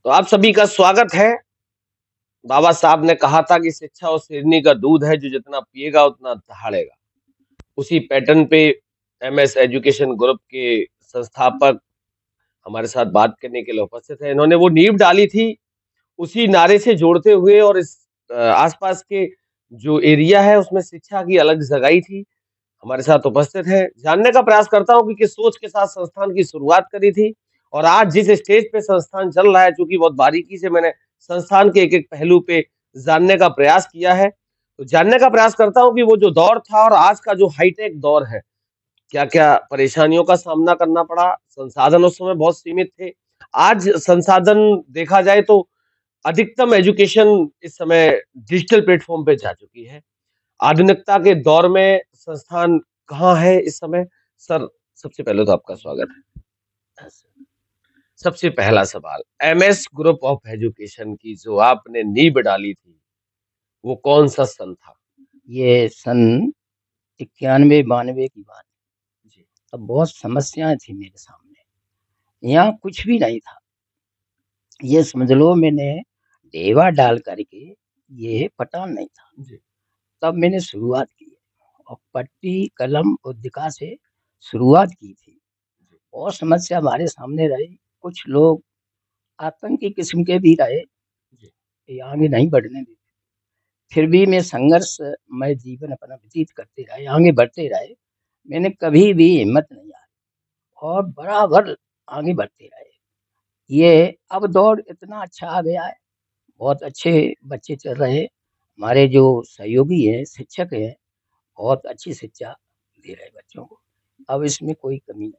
तो आप सभी का स्वागत है। बाबा साहब ने कहा था कि शिक्षा उस हिरनी का दूध है जो जितना पिएगा उतना दहाड़ेगा। उसी पैटर्न पे एमएस एजुकेशन ग्रुप के संस्थापक हमारे साथ बात करने के लिए उपस्थित हैं। इन्होंने वो नींव डाली थी उसी नारे से जोड़ते हुए और इस आसपास के जो एरिया है उसमें शिक्षा की अलग जगाई थी। हमारे साथ उपस्थित है। जानने का प्रयास करता हूँ कि किस सोच के साथ संस्थान की शुरुआत करी थी और आज जिस स्टेज पे संस्थान चल रहा है, चूंकि बहुत बारीकी से मैंने संस्थान के एक-एक पहलू पे जानने का प्रयास किया है। तो जानने का प्रयास करता हूँ कि वो जो दौर था और आज का जो हाईटेक दौर है, क्या-क्या परेशानियों का सामना करना पड़ा? संसाधन उस समय बहुत सीमित थे। आज संसाधन देखा जाए तो अधिकतम एजुकेशन इस समय डिजिटल प्लेटफ़ॉर्म पे जा चुकी है। आधुनिकता के दौर में संस्थान कहाँ है इस समय? सर, सबसे पहले तो आपका स्वागत है। सबसे पहला सवाल, एमएस ग्रुप ऑफ एजुकेशन की जो आपने नींव डाली थी, वो कौन-सा सन था? ये सन 91-92 की बात है। जी, तब बहुत समस्याएँ थी मेरे सामने। यहाँ कुछ भी नहीं था। ये समझ लो मैंने ढेवा डाल कर के ये पठान नहीं था। जी, तब मैंने शुरुआत की और पट्टी, कलम और दिका से शुरुआत की थी। जी, और समस्या हमारे सामने रही। कुछ लोग आतंकी किस्म के भी रहे, जी। ये आगे नहीं बढ़ने देते। फिर भी मैं संघर्षमय जीवन अपना व्यतीत करते रहे, आगे बढ़ते रहे। मैंने कभी भी हिम्मत नहीं हारी और बराबर आगे बढ़ते रहे। ये अब दौर इतना अच्छा आ गया है, बहुत अच्छे बच्चे चल रहे हैं। हमारे जो सहयोगी हैं, शिक्षक हैं, बहुत अच्छी शिक्षा दे रहे हैं बच्चों को। अब इसमें कोई कमी नहीं।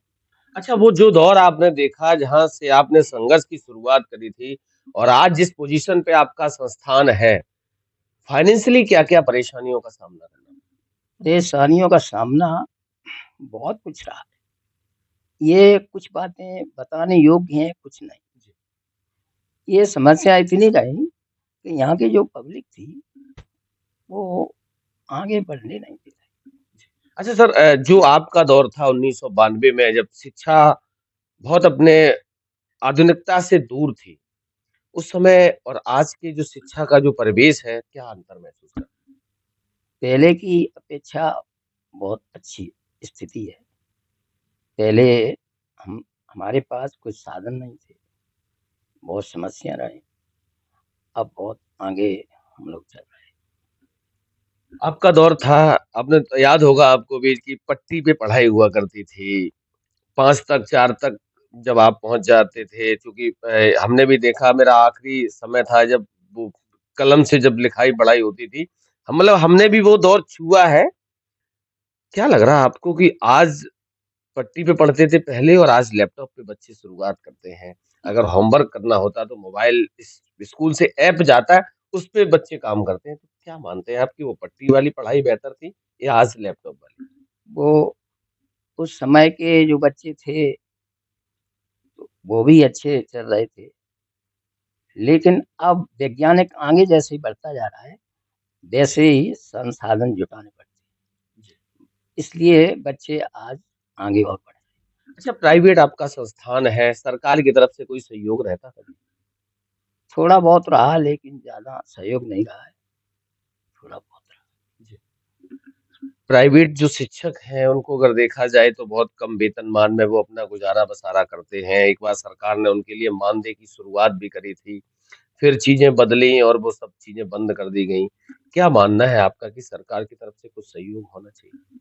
अच्छा, वो जो दौर आपने देखा जहाँ से आपने संघर्ष की शुरुआत करी थी और आज जिस पोज़ीशन पे आपका संस्थान है, फाइनेंशियली क्या-क्या परेशानियों का सामना करना पड़ा? परेशानियों का सामना बहुत कुछ रहा। ये कुछ बातें बताने योग्य हैं, कुछ नहीं। जी। ये समस्या इतनी रही कि यहाँ की जो पब्लिक थी, वो आगे बढ़ने नहीं दे रही। अच्छा सर, जो आपका दौर था 1992 में जब शिक्षा बहुत अपने आधुनिकता से दूर थी, उस समय और आज की जो शिक्षा का जो परिवेश है, क्या अंतर महसूस करते हैं? पहले की अपेक्षा बहुत अच्छी स्थिति है। पहले हम हमारे पास कुछ साधन नहीं थे, बहुत समस्या रही। अब बहुत आगे हम लोग चल रहे आपका दौर था, आपने याद होगा आपको भी कि पट्टी पे पढ़ाई हुआ करती थी। 5 तक, 4 तक जब आप पहुँच जाते थे, चूँकि हमने भी देखा मेरा आखिरी समय था जब वो कलम से जब लिखाई-पढ़ाई होती थी। हम मतलब हमने भी वो दौर छुआ है। क्या लग रहा है आपको कि आज पट्टी पे पढ़ते थे पहले और आज लैपटॉप पे बच्चे शुरुआत करते हैं। अगर होमवर्क करना होता तो मोबाइल इस स्कूल से ऐप जाता है, उस पे बच्चे काम करते हैं। तो क्या मानते हैं आप कि वो पट्टी वाली पढ़ाई बेहतर थी या आज लैपटॉप वाली? हैं। वो उस समय के जो बच्चे थे, वो भी अच्छे चल रहे थे। लेकिन अब वैज्ञानिक आगे जैसे ही बढ़ता जा रहा है, वैसे ही संसाधन जुटाने पड़ते जी। हैं। इसलिए बच्चे आज आगे और बढ़े। अच्छा, प्राइवेट आपका संस्थान है, सरकार की तरफ से कोई सहयोग रहता कभी? थोड़ा बहुत रहा लेकिन ज़्यादा सहयोग नहीं रहा है, थोड़ा बहुत रहा। जी। प्राइवेट जो शिक्षक हैं, उनको अगर देखा जाए तो बहुत कम वेतनमान में वो अपना गुज़ारा-बसारा करते हैं। एक बार सरकार ने उनके लिए मानदेय की शुरुआत भी करी थी। फिर चीज़ें बदली और वो सब चीज़ें बंद कर दी गईं। क्या मानना है आपका कि सरकार की तरफ से कुछ सहयोग होना चाहिए?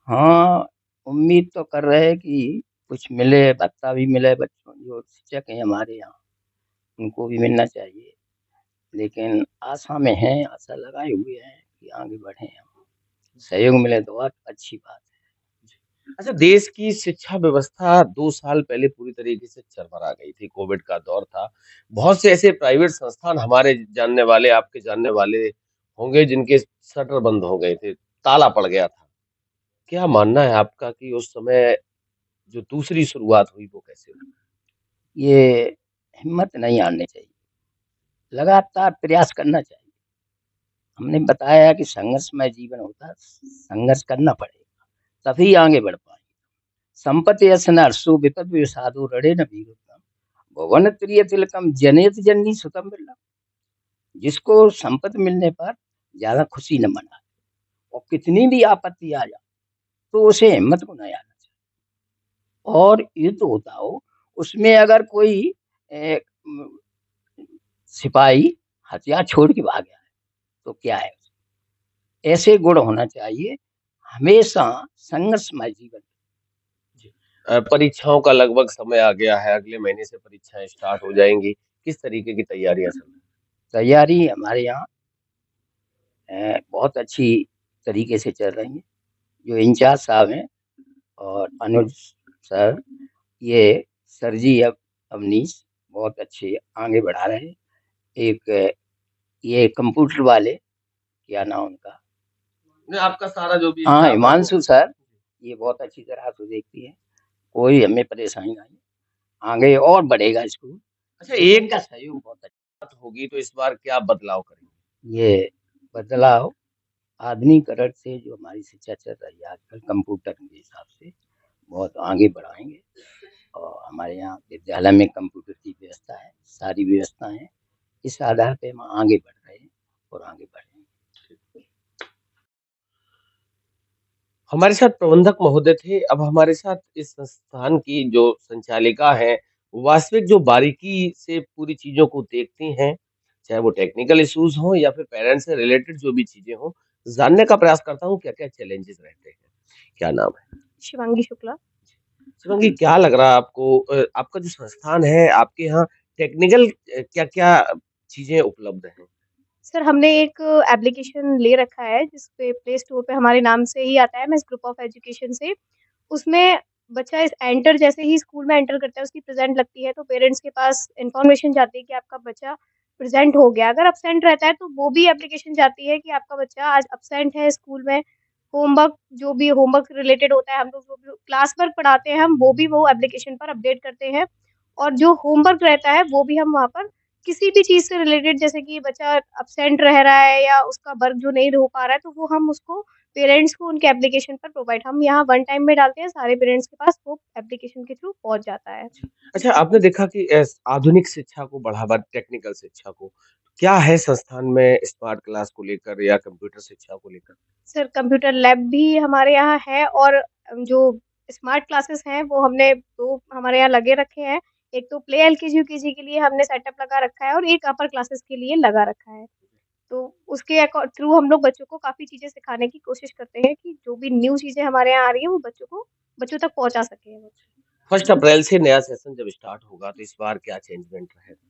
हाँ, उम्मीद तो कर रहे हैं कि कुछ मिले, भत्ता भी मिले बच्चों जो शिक्षक हैं हमारे यहाँ, उनको भी मिलना चाहिए। लेकिन आशा में हैं, आशा लगाए हुए हैं कि आगे बढ़ें हम। सहयोग मिले तो और अच्छी बात है। अच्छा, देश की शिक्षा व्यवस्था 2 साल पहले पूरी तरीके से चरमरा गई थी, कोविड का दौर था। बहुत से ऐसे प्राइवेट संस्थान हमारे जानने वाले, आपके जानने वाले होंगे जिनके शटर बंद हो गए थे, ताला पड़ गया था। क्या मानना है आपका कि उस समय जो दूसरी शुरुआत हुई वो कैसे हुई? ये हिम्मत नहीं हारनी चाहिए, लगातार प्रयास करना चाहिए। हमने बताया कि संघर्षमय जीवन होता है, संघर्ष करना पड़ेगा, तभी आगे बढ़ पाएँगे। संपत्ति असन हर्षो विपद विषादो रड़े न वीरता। भुवन त्रिय तिलकम जनेत जननी सुतम बिरला। जिसको संपत्ति मिलने पर ज्यादा खुशी न मना, और कितनी भी आपत्ति आ जाए तो उसे हिम्मत को न आना चाहिए। और युद्ध होता हो, उसमें अगर कोई ए, म, सिपाही हथियार छोड़ के भाग गया है तो क्या है, ऐसे गुण होना चाहिए हमेशा संघर्षमय जीवन। परीक्षाओं का लगभग समय आ गया है, अगले महीने से परीक्षाएं स्टार्ट हो जाएंगी। किस तरीके की तैयारियां चल रही तैयारी हमारे यहाँ बहुत अच्छी तरीके से चल रही है। जो इंचार्ज साहब हैं और अनुज सर, ये सर जी अब अवनीश बहुत अच्छे आगे बढ़ा रहे हैं। एक ये कंप्यूटर वाले, क्या नाम उनका, नहीं, आपका सारा जो भी हाँ स्टाफ है वो हिमांशु सर, ये बहुत अच्छी तरह से देखती है, कोई हमें परेशानी नहीं, आगे और बढ़ेगा स्कूल। अच्छा, एक इनका सहयोग बहुत अच्छा। बात होगी तो इस बार क्या बदलाव करेंगे? ये बदलाव आधुनिकीकरण से जो हमारी शिक्षा चल रही है आजकल कंप्यूटर के हिसाब से बहुत आगे बढ़ाएंगे। और हमारे यहाँ विद्यालय में कंप्यूटर की व्यवस्था है, सारी व्यवस्था है। इस आधार पे हम आगे बढ़ रहे हैं और आगे बढ़ेंगे। हमारे साथ प्रबंधक महोदय थे। अब हमारे साथ इस संस्थान की जो संचालिका हैं, वास्तविक जो बारीकी से पूरी चीजों को देखती हैं, चाहे वो टेक्निकल इश्यूज हों या फिर पेरेंट्स से रिलेटेड जो भी चीजें हों, जानने का प्रयास करता हूँ क्या क्या चैलेंजेस रहते हैं। क्या नाम है? शिवांगी शुक्ला। शिवांगी, क्या लग रहा है आपको, आपका जो संस्थान है, आपके यहाँ टेक्निकल क्या क्या चीजें उपलब्ध हैं? सर हमने एक एप्लीकेशन ले रखा है जिस पे प्ले स्टोर पे हमारे नाम से ही आता है, एमएस ग्रुप ऑफ एजुकेशन से। उसमें बच्चा इस एंटर जैसे ही स्कूल में एंटर करता है उसकी प्रेजेंट लगती है तो पेरेंट्स के पास इन्फॉर्मेशन जाती है कि आपका बच्चा प्रेजेंट हो गया। अगर एब्सेंट रहता है तो वो भी एप्लीकेशन जाती है कि आपका बच्चा आज एब्सेंट है स्कूल में। होमवर्क जो भी होमवर्क रिलेटेड होता है, हम लोग जो भी क्लास वर्क पढ़ाते हैं हम वो एप्लीकेशन पर अपडेट करते हैं। और जो होमवर्क रहता है वो भी हम वहाँ पर किसी भी चीज़ से रिलेटेड, जैसे कि बच्चा एब्सेंट रह रहा है या उसका वर्क जो नहीं हो पा रहा है तो वो हम उसको पेरेंट्स को उनके एप्लीकेशन पर प्रोवाइड, हम यहाँ वन टाइम में डालते हैं, सारे पेरेंट्स के पास वो एप्लीकेशन के थ्रू पहुँच जाता है। अच्छा, आपने देखा कि आधुनिक शिक्षा को बढ़ावा, टेक्निकल शिक्षा को, क्या है संस्थान में स्मार्ट क्लास को लेकर या कंप्यूटर शिक्षा को लेकर? सर कंप्यूटर लैब भी हमारे यहाँ है और जो स्मार्ट क्लासेस हैं वो हमने 2 हमारे यहाँ लगे रखे हैं। एक तो प्ले एलकेजी यूकेजी के लिए हमने सेटअप लगा रखा है और एक अपर क्लासेस के लिए लगा रखा है। तो उसके थ्रू हम लोग बच्चों को काफ़ी चीज़ें सिखाने की कोशिश करते हैं कि जो भी न्यू चीज़ें हमारे यहाँ आ रही हैं वो बच्चों तक पहुँचा सकें वो। 1 अप्रैल से नया सेशन जब स्टार्ट होगा तो इस बार क्या चेंजमेंट रहेगा?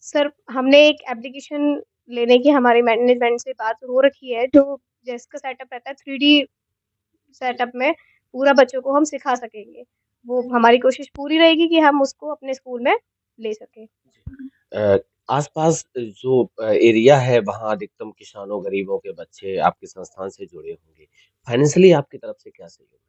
सर हमने एक एप्लीकेशन लेने की हमारी मैनेजमेंट से बात हो रखी है, जो जिसका सेटअप रहता है 3D सेटअप में पूरा बच्चों को हम सिखा सकेंगे। वो हमारी कोशिश पूरी रहेगी कि हम उसको अपने स्कूल में ले सकें। अ, आसपास जो एरिया है वहाँ अधिकतम किसानों, गरीबों के बच्चे आपके संस्थान से जुड़े होंगे। फाइनेंशियली आपकी तरफ से क्या सहयोग है?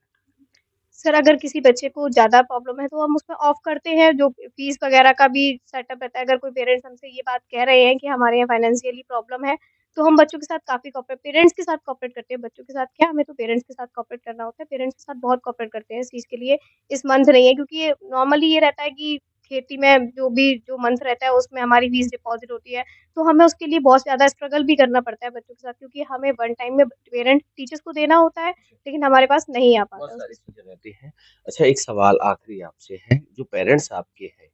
सर अगर किसी बच्चे को ज़्यादा प्रॉब्लम है तो हम उसमें ऑफ करते हैं, जो फीस वगैरह का भी सेटअप रहता है। अगर कोई पेरेंट्स हमसे ये बात कह रहे हैं कि हमारे यहाँ फाइनेंशियली प्रॉब्लम है, तो हम बच्चों के साथ काफ़ी कोऑपरेट, पेरेंट्स के साथ कोऑपरेट करते हैं। बच्चों के साथ क्या, हमें तो पेरेंट्स के साथ कोऑपरेट करना होता है। पेरेंट्स के साथ बहुत कोऑपरेट करते हैं इस चीज़ के लिए। इस मंथ नहीं है क्योंकि ये नॉर्मली ये रहता है कि खेती में जो मंथ रहता है उसमें हमारी फीस डिपॉज़िट होती है, तो हमें उसके लिए बहुत ज़्यादा स्ट्रगल भी करना पड़ता है बच्चों के साथ, क्योंकि हमें वन टाइम में पेरेंट टीचर्स को देना होता है, लेकिन हमारे पास नहीं आ बहुत पाता है। सारी चीजें रहती हैं। अच्छा, एक सवाल आखिरी आपसे है, जो पेरेंट्स आपके हैं,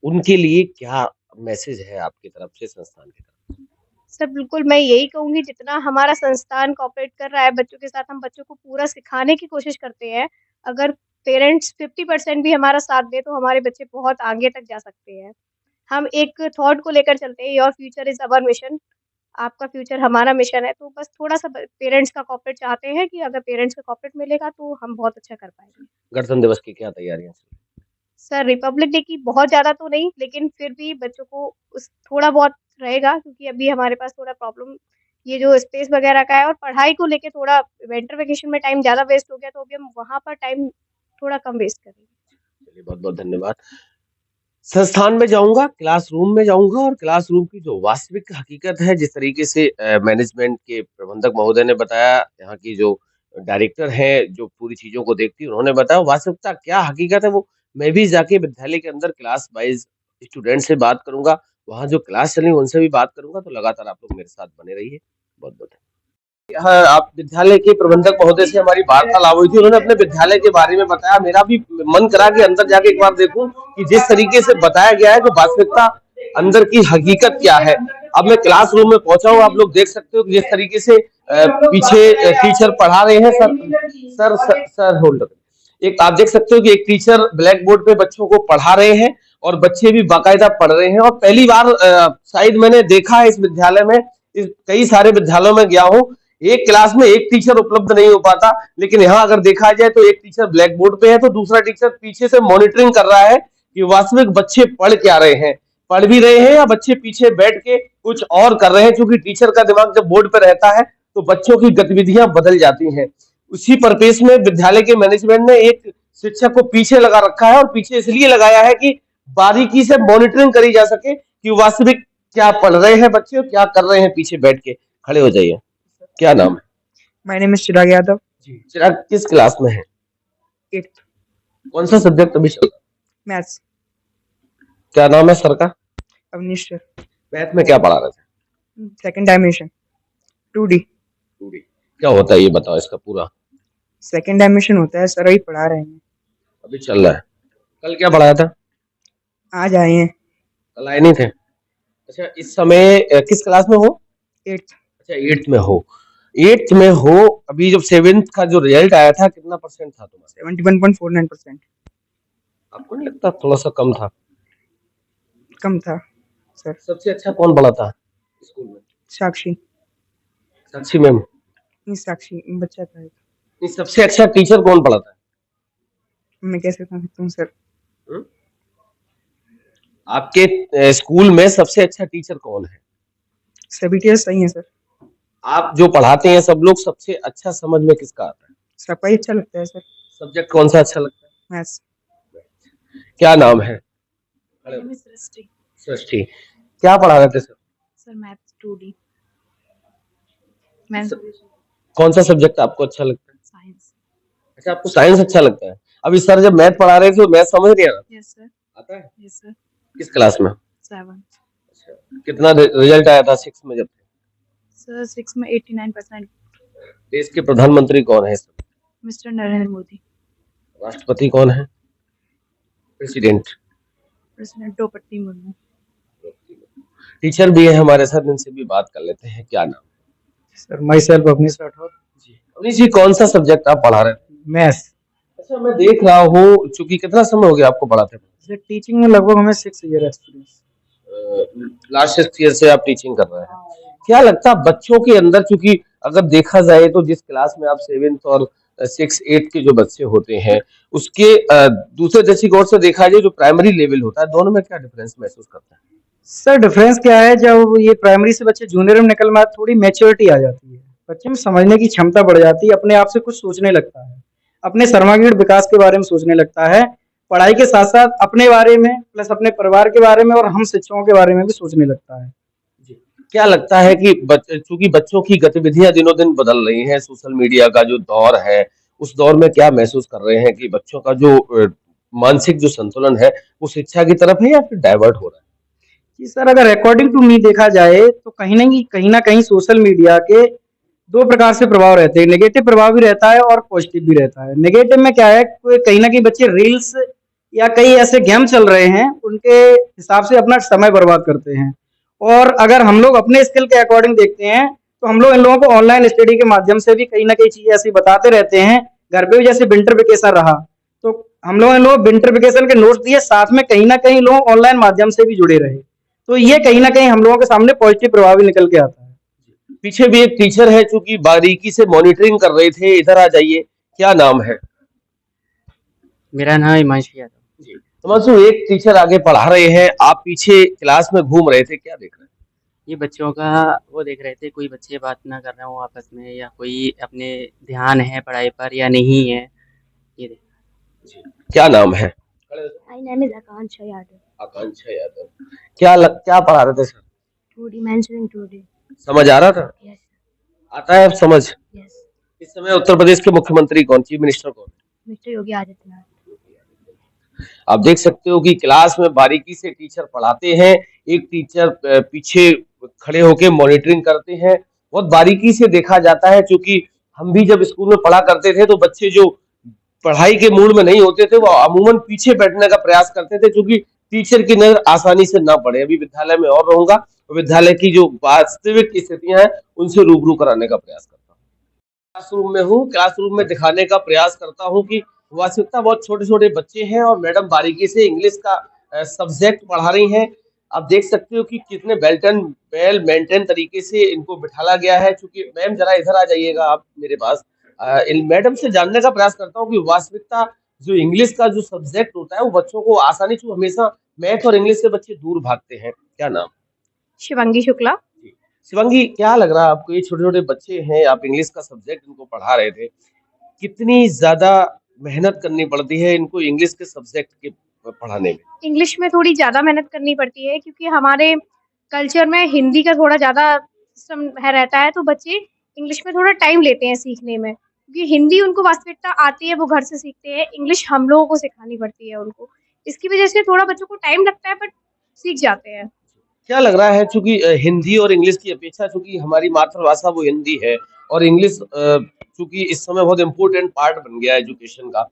उनके लिए क्या मैसेज है आपकी तरफ से संस्थान की तरफ से? सर बिल्कुल, मैं यही कहूँगी जितना हमारा संस्थान कोऑपरेट कर रहा है बच्चों के साथ, हम बच्चों को पूरा सिखाने की कोशिश करते हैं। अगर पेरेंट्स 50% भी हमारा साथ दें तो हमारे बच्चे बहुत आगे तक जा सकते हैं। हम एक थॉट को लेकर चलते हैं, your future is our mission, आपका फ्यूचर हमारा मिशन है। तो बस थोड़ा-सा ब पेरेंट्स का कोऑपरेट चाहते हैं कि अगर पेरेंट्स का कोऑपरेट मिलेगा तो हम बहुत अच्छा कर पाएँगे। गणतंत्र दिवस की क्या तैयारियां चल रही सर रिपब्लिक डे की बहुत ज़्यादा तो नहीं, लेकिन फिर भी बच्चों को उस थोड़ा बहुत रहेगा, क्योंकि अभी हमारे पास थोड़ा प्रॉब्लम ये जो स्पेस वगैरह का है और पढ़ाई को लेके थोड़ा विंटर वेकेशन में टाइम ज़्यादा वेस्ट हो गया, तो अभी हम वहाँ पर टाइम थोड़ा कम वेस्ट करेंगे। है? चलिए, बहुत बहुत धन्यवाद। संस्थान में जाऊंगा, क्लासरूम में जाऊंगा और क्लासरूम की जो वास्तविक हकीकत है, जिस तरीके से मैनेजमेंट के प्रबंधक महोदय ने बताया, यहाँ की जो डायरेक्टर हैं जो पूरी चीजों को देखती है, उन्होंने बताया वास्तविकता क्या हकीकत है वो मैं भी जाके विद्यालय के अंदर क्लास वाइज स्टूडेंट से बात करूंगा, वहाँ जो क्लास चल रही है उनसे भी बात करूंगा। तो लगातार आप लोग मेरे साथ बने रहिए। बहुत बहुत हाँ, आप विद्यालय के प्रबंधक महोदय से हमारी वार्तालाप हुई थी, उन्होंने अपने विद्यालय के बारे में बताया। मेरा भी मन करा कि अंदर जाके एक बार देखूं कि जिस तरीके से बताया गया है तो वास्तविकता अंदर की हकीकत क्या है। अब मैं क्लासरूम में पहुंचा हूं, आप लोग देख सकते हो कि जिस तरीके से पीछे टीचर पढ़ा रहे हैं। सर होल्ड, एक आप देख सकते हो कि एक टीचर ब्लैक बोर्ड पे बच्चों को पढ़ा रहे हैं और बच्चे भी बाकायदा पढ़ रहे हैं। और पहली बार शायद मैंने देखा है इस विद्यालय में, कई सारे विद्यालयों में गया हूँ, एक क्लास में एक टीचर उपलब्ध नहीं हो पाता, लेकिन यहाँ अगर देखा जाए तो एक टीचर ब्लैक बोर्ड पे है तो दूसरा टीचर पीछे से मॉनिटरिंग कर रहा है कि वास्तविक बच्चे पढ़ क्या रहे हैं, पढ़ भी रहे हैं या बच्चे पीछे बैठ के कुछ और कर रहे हैं। क्योंकि टीचर का दिमाग जब बोर्ड पर रहता है तो बच्चों की गतिविधियां बदल जाती हैं। उसी परिपेक्ष में विद्यालय के मैनेजमेंट ने एक शिक्षक को पीछे लगा रखा है, और पीछे इसलिए लगाया है कि बारीकी से मॉनिटरिंग करी जा सके कि वास्तविक क्या पढ़ रहे हैं बच्चे और क्या कर रहे हैं पीछे बैठ के। खड़े हो जाइए। क्या नाम है? माय नेम इज चिराग यादव। जी, चिराग किस क्लास में है? 8th कौन सा सब्जेक्ट अभी चल रहा है? मैथ्स। क्या नाम है सर का? अवनीश सर। मैथ में क्या पढ़ा रहे थे? Second dimension 2D। क्या होता है ये बताओ इसका पूरा। सेकंड डायमेंशन होता है सर, अभी पढ़ा रहे हैं। अभी चल रहा है। कल क्या पढ़ाया था? आज आए हैं। कल आए नहीं थे? अच्छा, इस समय किस क्लास में हो? 8th। अच्छा, 8th में हो। 8th में हो। अभी जब 7th का जो रिजल्ट आया था कितना परसेंट था तुम्हारा? 71.49%। आपको नहीं लगता थोड़ा सा कम था? कम था सर। सबसे अच्छा कौन पढ़ा था स्कूल में? साक्षी। साक्षी मैम? नहीं, साक्षी बच्चा था। नहीं, सबसे अच्छा टीचर कौन पढ़ाता है? मैं कैसे बता सकता हूँ सर। हम्म? आपके स्कूल में सबसे अच्छा टीचर कौन है? सभी टीचर सही हैं सर। आप जो पढ़ाते हैं सब लोग, सबसे अच्छा समझ में किसका आता है? सबका ही अच्छा लगता है सर। सब्जेक्ट कौन सा अच्छा लगता है? मैथ्स। क्या नाम है? सृष्टि। सृष्टि। क्या पढ़ा रहे थे sir? Sir maths 2D। Maths कौन सा सब्जेक्ट आपको अच्छा लगता है? साइंस। अच्छा, आपको साइंस अच्छा लगता है। अभी सर जब मैथ पढ़ा रहे थे तो मैथ समझ नहीं आ रहा? Yes sir. आता है? Yes sir. किस क्लास में? 7th। अच्छा, कितना रिजल्ट आया था 6 में जब थे? सर 6 में 89%। देश के प्रधानमंत्री कौन है? मिस्टर नरेंद्र मोदी। राष्ट्रपति कौन है? President? President Draupadi Murmu. Teacher भी है हमारे साथ, इनसे भी बात कर लेते हैं। क्या नाम? Sir myself Avneesh Rathore. जी, अवनीश जी, कौन सा सब्जेक्ट आप पढ़ा रहे थे? मैथ्स। अच्छा, मैं देख रहा हूँ, चूंकि कितना समय हो गया आपको पढ़ाते हैं? सर टीचिंग में लगभग हमें 6 ईयर एक्सपीरियंस। लास्ट 6 ईयर से आप टीचिंग कर रहे हैं। क्या लगता है बच्चों के अंदर, चूंकि अगर देखा जाए तो जिस क्लास में आप 7th और 6 8 के जो बच्चे होते हैं उसके दूसरे दृष्टिकोण से देखा जाए जो प्राइमरी लेवल होता है, दोनों में क्या डिफरेंस महसूस करते हैं? सर डिफरेंस क्या है, जब ये प्राइमरी से बच्चे जूनियर में निकल में थोड़ी मैच्योरिटी आ जाती है, बच्चे में समझने की क्षमता बढ़ जाती है, अपने आप से कुछ सोचने लगता है, अपने सर्वांगीण विकास के बारे में सोचने लगता है, पढ़ाई के साथ साथ अपने बारे में प्लस अपने परिवार के बारे में और हम शिक्षकों के बारे में भी सोचने लगता है। क्या लगता है कि चूंकि बच्चों की गतिविधियां दिनों दिन बदल रही हैं, सोशल मीडिया का जो दौर है उस दौर में क्या महसूस कर रहे हैं कि बच्चों का जो मानसिक जो संतुलन है वो शिक्षा की तरफ है या फिर डाइवर्ट हो रहा है? जी सर, अगर अकॉर्डिंग टू मी देखा जाए तो कहीं ना कहीं सोशल मीडिया के दो प्रकार से प्रभाव रहते हैं, नेगेटिव प्रभाव भी रहता है और पॉजिटिव भी रहता है। नेगेटिव में क्या है, कहीं ना कहीं बच्चे रील्स या कई ऐसे गेम चल रहे हैं उनके हिसाब से अपना समय बर्बाद करते हैं, और अगर हम लोग अपने स्किल के अकॉर्डिंग देखते हैं तो हम लोग इन लोगों को ऑनलाइन स्टडी के माध्यम से भी कहीं ना कहीं चीजें ऐसी बताते रहते हैं। घर पे भी जैसे विंटर वेकेशन रहा तो हम लोग इन लोग विंटर वेकेशन के नोट्स दिए, साथ में कहीं ना कहीं लोग ऑनलाइन माध्यम से भी जुड़े रहे, तो ये कहीं ना कहीं हम लोगों के सामने पॉजिटिव प्रभाव भी निकल के आता है। पीछे भी एक टीचर है चूंकि बारीकी से मॉनिटरिंग कर रहे थे, इधर आ जाइए। क्या नाम है? मेरा नाम हिमांशु यादव। जी, हिमांशु, एक टीचर आगे पढ़ा रहे हैं, आप पीछे क्लास में घूम रहे थे, क्या देख रहे हैं? ये बच्चों का वो देख रहे थे, कोई बच्चे बात ना कर रहे हो आपस में या कोई अपने ध्यान है पढ़ाई पर या नहीं है, ये देख। क्या नाम है? My name is Akansha Yadav. आकांक्षा यादव। क्या पढ़ा रहे थे सर? 2D mentioning 2D. समझ आ रहा था? Yes. आता है अब समझ? Yes. इस समय उत्तर प्रदेश के मुख्यमंत्री कौन, चीफ मिनिस्टर कौन? Mr. Yogi Adityanath. आप देख सकते हो कि क्लास में बारीकी से टीचर पढ़ाते हैं, एक टीचर पीछे खड़े होके मॉनिटरिंग करते हैं, बहुत बारीकी से देखा जाता है। क्योंकि हम भी जब स्कूल में पढ़ा करते थे तो बच्चे जो पढ़ाई के मूड में नहीं होते थे वो अमूमन पीछे बैठने का प्रयास करते थे, क्योंकि टीचर की नजर आसानी से ना पड़े। अभी विद्यालय में और रहूंगा तो विद्यालय की जो वास्तविक स्थितियां हैं उनसे रूबरू कराने का प्रयास करता हूँ। क्लासरूम में हूँ, क्लासरूम में दिखाने का प्रयास करता हूँ कि वास्तविकता बहुत छोटे छोटे बच्चे हैं और मैडम बारीकी से इंग्लिश का सब्जेक्ट पढ़ा रही हैं। आप देख सकते हो कि कितने वेल मेंटेन तरीके से इनको बिठाला गया है। क्योंकि मैम जरा इधर आ जाइएगा आप मेरे पास। इन मैडम से जानने का प्रयास करता हूँ कि वास्तविकता जो इंग्लिश का जो सब्जेक्ट होता है वो बच्चों को आसानी से, हमेशा मैथ और इंग्लिश से बच्चे दूर भागते हैं। क्या नाम? शिवांगी शुक्ला। शिवांगी, क्या लग रहा है आपको, ये छोटे छोटे बच्चे हैं, आप इंग्लिश का सब्जेक्ट इनको पढ़ा रहे थे, कितनी ज्यादा मेहनत करनी पड़ती है इनको इंग्लिश के सब्जेक्ट के पढ़ाने में? इंग्लिश में थोड़ी ज़्यादा मेहनत करनी पड़ती है क्योंकि हमारे कल्चर में हिंदी का थोड़ा ज़्यादा सिस्टम है रहता है, तो बच्चे इंग्लिश में थोड़ा टाइम लेते हैं सीखने में, क्योंकि हिंदी उनको वास्तविकता आती है, वो घर से सीखते हैं, इंग्लिश हम लोगों को सिखानी पड़ती है उनको। इसकी वजह से थोड़ा बच्चों को टाइम लगता है, बट सीख जाते हैं। क्या लग रहा है, चूंकि हिंदी और इंग्लिश की अपेक्षा चूंकि हमारी मातृभाषा वो हिंदी है और इंग्लिश चूंकि इस समय बहुत इम्पोर्टेंट पार्ट बन गया है एजुकेशन का,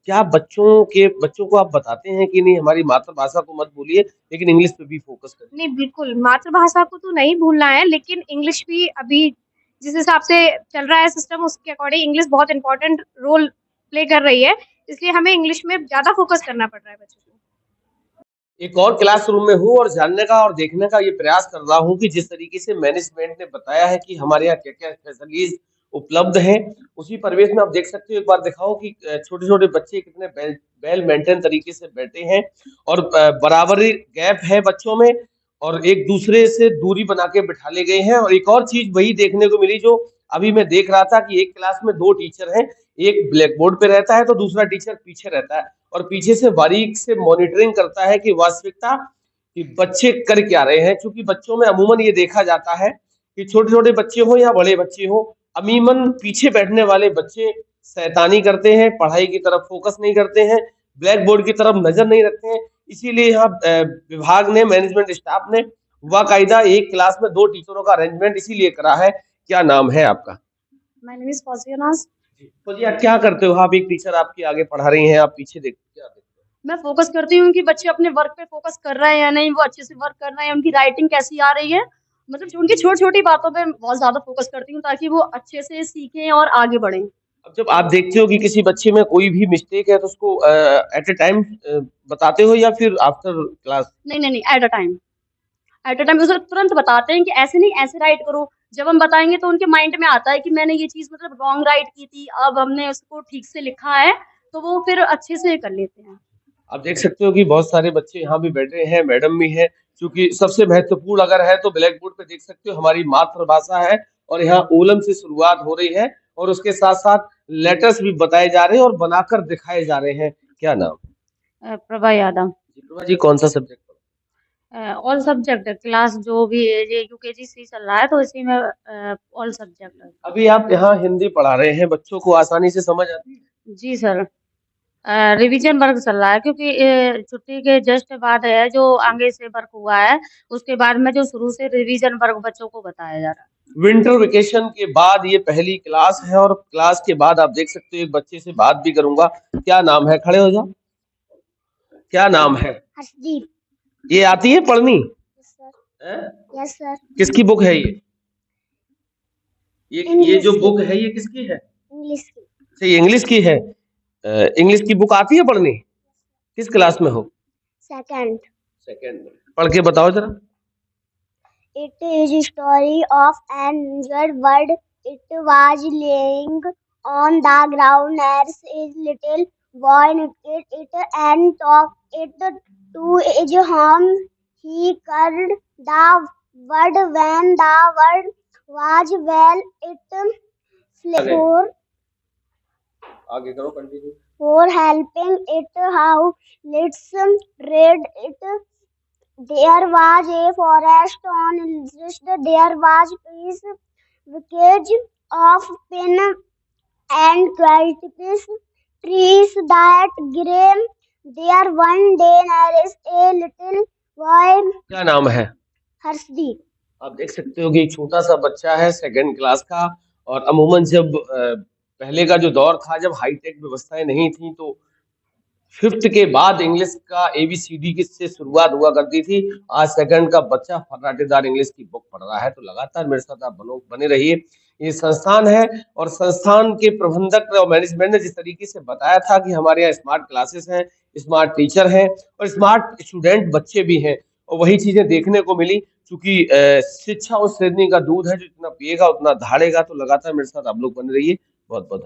क्या बच्चों को आप बताते हैं कि नहीं हमारी मातृभाषा को मत भूलिए लेकिन इंग्लिश पे भी फोकस करिए? नहीं, बिल्कुल, मातृभाषा को तो नहीं भूलना है, लेकिन इंग्लिश भी अभी जिस हिसाब से चल रहा है सिस्टम, उसके अकॉर्डिंग इंग्लिश बहुत इम्पोर्टेंट रोल प्ले कर रही है, इसलिए हमें इंग्लिश में ज़्यादा फोकस करना पड़ रहा है बच्चों को। एक और क्लासरूम में हूँ और जानने का और देखने का ये प्रयास कर रहा हूँ कि जिस तरीके से मैनेजमेंट ने बताया है कि हमारे यहाँ क्या क्या फैसिलिटीज उपलब्ध हैं, उसी परिवेश में आप देख सकते हो। एक बार दिखाओ कि छोटे छोटे बच्चे कितने वेल मेंटेन तरीके से बैठे हैं और बराबरी गैप है बच्चों में और एक दूसरे से दूरी बना के बिठा ले गए हैं। और एक और चीज वही देखने को मिली जो अभी मैं देख रहा था कि एक क्लास में दो टीचर हैं, एक ब्लैक बोर्ड पे रहता है तो दूसरा टीचर पीछे रहता है और पीछे से बारीक से मॉनिटरिंग करता है कि वास्तविकता कि बच्चे कर क्या रहे हैं। क्योंकि बच्चों में अमूमन ये देखा जाता है कि छोटे छोटे बच्चे हो या बड़े बच्चे हो, अमूमन पीछे बैठने वाले बच्चे शैतानी करते हैं, पढ़ाई की तरफ फोकस नहीं करते हैं, ब्लैक बोर्ड की तरफ नजर नहीं रखते हैं। इसीलिए यहाँ विभाग ने, मैनेजमेंट स्टाफ ने बाकायदा एक क्लास में दो टीचरों का अरेंजमेंट इसीलिए करा है। क्या नाम है आपका? My name is Fauziya Naz. तो जी आप क्या करते हो? आप एक टीचर आपकी आगे पढ़ा रही हैं, आप पीछे क्या देखते हो? मैं फोकस करती हूँ कि बच्चे अपने वर्क पे फोकस कर रहे हैं या नहीं, वो अच्छे से वर्क कर रहे हैं, उनकी राइटिंग कैसी आ रही है, मतलब उनकी छोटी छोटी बातों पे बहुत ज्यादा फोकस करती हूँ ताकि वो अच्छे से सीखें और आगे बढ़ें। अब जब आप देखते हो कि किसी बच्चे में कोई भी मिस्टेक है तो उसको एट ए टाइम बताते हो या फिर आफ्टर क्लास? नहीं, एट अ टाइम उसे तुरंत बताते हैं कि ऐसे नहीं, ऐसे राइट करो। जब हम बताएंगे तो उनके माइंड में आता है कि मैंने ये चीज मतलब रॉन्ग राइट की थी, अब हमने उसको ठीक से लिखा है, तो वो फिर अच्छे से कर लेते हैं। आप देख सकते हो कि बहुत सारे बच्चे यहाँ भी बैठे हैं, मैडम भी हैं। क्योंकि सबसे महत्वपूर्ण अगर है तो ब्लैक बोर्ड पे देख सकते हो हमारी मातृभाषा है और यहाँ ओलम से शुरुआत हो रही है और उसके साथ साथ लेटर्स भी बताए जा रहे हैं और बनाकर दिखाए जा रहे हैं। क्या नाम? प्रभा यादव। जी प्रभा जी, कौन सा सब्जेक्ट? ऑल सब्जेक्ट क्लास जो भी है, ये यूकेजी सी चल रहा है तो इसी में ऑल सब्जेक्ट है। अभी आप यहाँ हिंदी पढ़ा रहे हैं, बच्चों को आसानी से समझ आती है? जी सर, रिवीजन वर्क चल रहा है क्योंकि छुट्टी के जस्ट बाद है जो आगे से वर्क हुआ है, उसके बाद में जो शुरू से रिवीजन वर्क बच्चों को बताया जा रहा है। विंटर वेकेशन के बाद ये पहली क्लास है और क्लास के बाद आप देख सकते हो एक बच्चे से बात भी करूंगा। क्या नाम है? खड़े हो जाओ। क्या नाम है? हर्षदीप। ये आती है पढ़नी? Yes sir. हैं? Yes sir. किसकी बुक है ये जो बुक है ये किसकी है? इंग्लिश की। अच्छा, ये इंग्लिश की है। इंग्लिश की बुक आती है पढ़नी? किस क्लास में हो? सेकंड। सेकंड में। पढ़ के बताओ जरा। It is a story of an injured bird. It was laying on the ground as a little boy nipped it and took it to his home. He cured the bird when the bird was well. It for आगे करो, continue. for helping it how let's read it. There was a forest on just there was piece wreckage of pin and quite trees that grew There one day there is a little boy, क्या नाम है? Harshdeep. आप देख सकते हो कि एक छोटा सा बच्चा है 2nd क्लास का। और अमूमन जब पहले का जो दौर था, जब हाईटेक व्यवस्थाएं नहीं थी, तो 5th के बाद इंग्लिश का ABCD की से शुरुआत हुआ करती थी। आज 2nd का बच्चा फर्राटेदार इंग्लिश की बुक पढ़ रहा है। तो लगातार मेरे साथ आप बने रहिए। ये संस्थान है और संस्थान के प्रबंधक और मैनेजमेंट ने जिस तरीके से बताया था कि हमारे यहाँ स्मार्ट क्लासेस हैं, स्मार्ट टीचर हैं और स्मार्ट स्टूडेंट बच्चे भी हैं, और वही चीजें देखने को मिली। क्योंकि शिक्षा उस शेरनी का दूध है जो जितना पिएगा उतना दहाड़ेगा। तो लगातार मेरे साथ आप लोग बने रहिए। बहुत बहुत